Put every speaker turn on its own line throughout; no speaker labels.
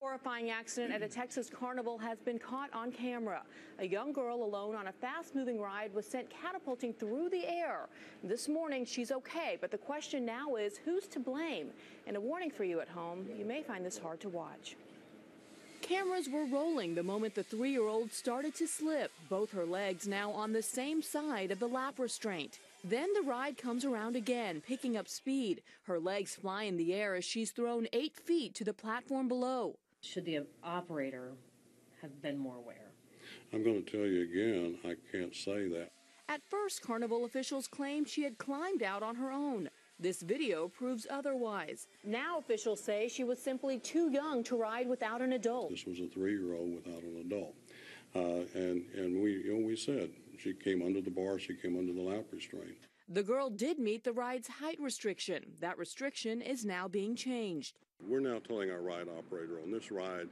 Horrifying accident at a Texas carnival has been caught on camera. A young girl alone on a fast-moving ride was sent catapulting through the air. This morning, she's okay, but the question now is who's to blame? And a warning for you at home, you may find this hard to watch. Cameras were rolling the moment the 3-year-old started to slip, both her legs now on the same side of the lap restraint. Then the ride comes around again, picking up speed. Her legs fly in the air as she's thrown 8 feet to the platform below.
Should the operator have been more aware?
I'm going to tell you again, I can't say that.
At first, carnival officials claimed she had climbed out on her own. This video proves otherwise. Now officials say she was simply too young to ride without an adult.
This was a 3-year-old without an adult. And we said she came under the bar, she came under the lap restraint.
The girl did meet the ride's height restriction. That restriction is now being changed.
We're now telling our ride operator on this ride,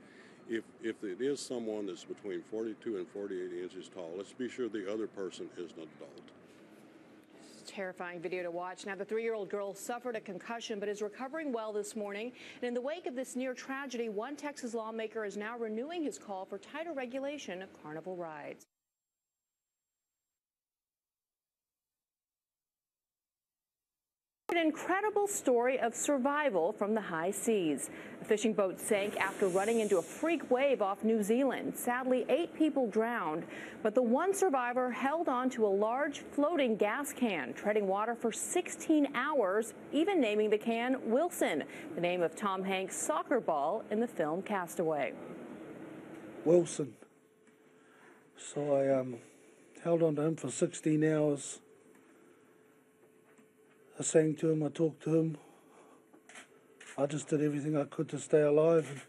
if it is someone that's between 42 and 48 inches tall, let's be sure the other person is an adult.
Terrifying video to watch. Now, the 3-year-old girl suffered a concussion but is recovering well this morning. And in the wake of this near tragedy, one Texas lawmaker is now renewing his call for tighter regulation of carnival rides. An incredible story of survival from the high seas. A fishing boat sank after running into a freak wave off New Zealand. Sadly, 8 people drowned, but the one survivor held on to a large floating gas can, treading water for 16 hours, even naming the can Wilson, the name of Tom Hanks' soccer ball in the film Castaway.
Wilson. So I held on to him for 16 hours. I sang to him, I talked to him. I just did everything I could to stay alive.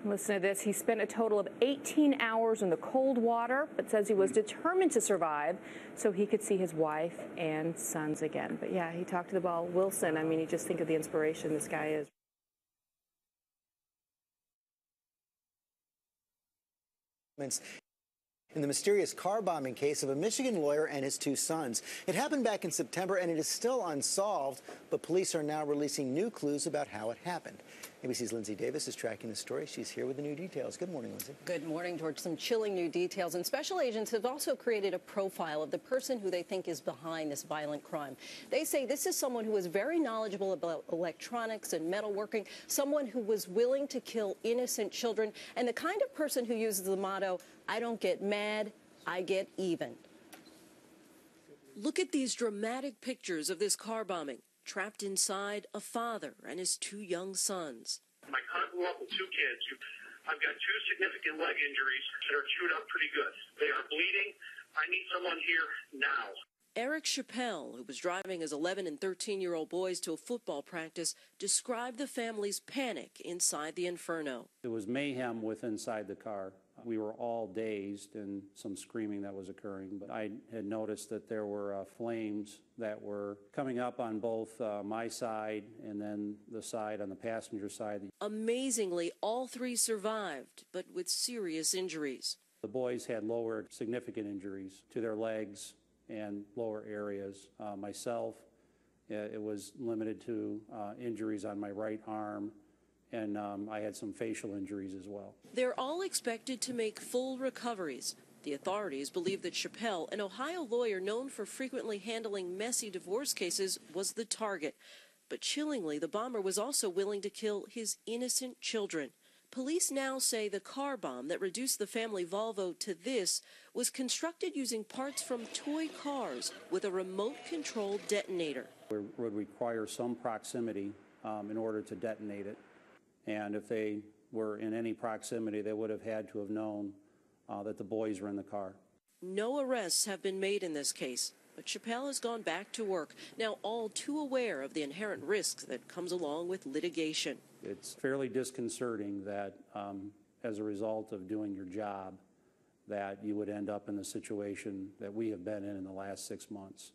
Listen to this. He spent a total of 18 hours in the cold water, but says he was determined to survive so he could see his wife and sons again. But yeah, he talked to the ball. Wilson, I mean, you just think of the inspiration this guy is.
In the mysterious car bombing case of a Michigan lawyer and his 2 sons. It happened back in September, and it is still unsolved, but police are now releasing new clues about how it happened. ABC's Lindsay Davis is tracking the story. She's here with the new details. Good morning, Lindsay.
Good morning, George. Some chilling new details, and special agents have also created a profile of the person who they think is behind this violent crime. They say this is someone who is very knowledgeable about electronics and metalworking, someone who was willing to kill innocent children, and the kind of person who uses the motto, I don't get mad, I get even.
Look at these dramatic pictures of this car bombing. Trapped inside, a father and his 2 young sons.
My son grew up with 2 kids. I've got 2 significant leg injuries that are chewed up pretty good. They are bleeding. I need someone here now.
Eric Chappelle, who was driving his 11- and 13-year-old boys to a football practice, described the family's panic inside the inferno.
It was mayhem inside the car. We were all dazed and some screaming that was occurring, but I had noticed that there were flames that were coming up on both my side and then the side on the passenger side.
Amazingly, all 3 survived, but with serious injuries.
The boys had lower significant injuries to their legs and lower areas. Myself, it was limited to injuries on my right arm, and I had some facial injuries as well.
They're all expected to make full recoveries. The authorities believe that Chappelle, an Ohio lawyer known for frequently handling messy divorce cases, was the target. But chillingly, the bomber was also willing to kill his innocent children. Police now say the car bomb that reduced the family Volvo to this was constructed using parts from toy cars with a remote-controlled detonator.
It would require some proximity in order to detonate it. And if they were in any proximity, they would have had to have known that the boys were in the car.
No arrests have been made in this case, but Chappelle has gone back to work, now all too aware of the inherent risks that comes along with litigation.
It's fairly disconcerting that as a result of doing your job, that you would end up in the situation that we have been in the last 6 months.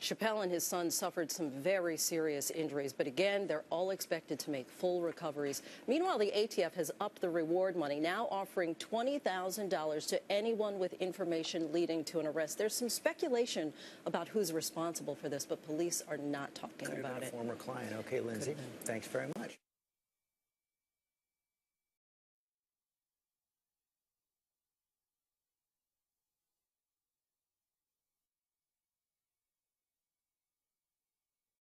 Chappelle and his son suffered some very serious injuries, but again, they're all expected to make full recoveries. Meanwhile, the ATF has upped the reward money, now offering $20,000 to anyone with information leading to an arrest. There's some speculation about who's responsible for this, but police are not talking about it.
Former client. Okay, Lindsay, thanks very much.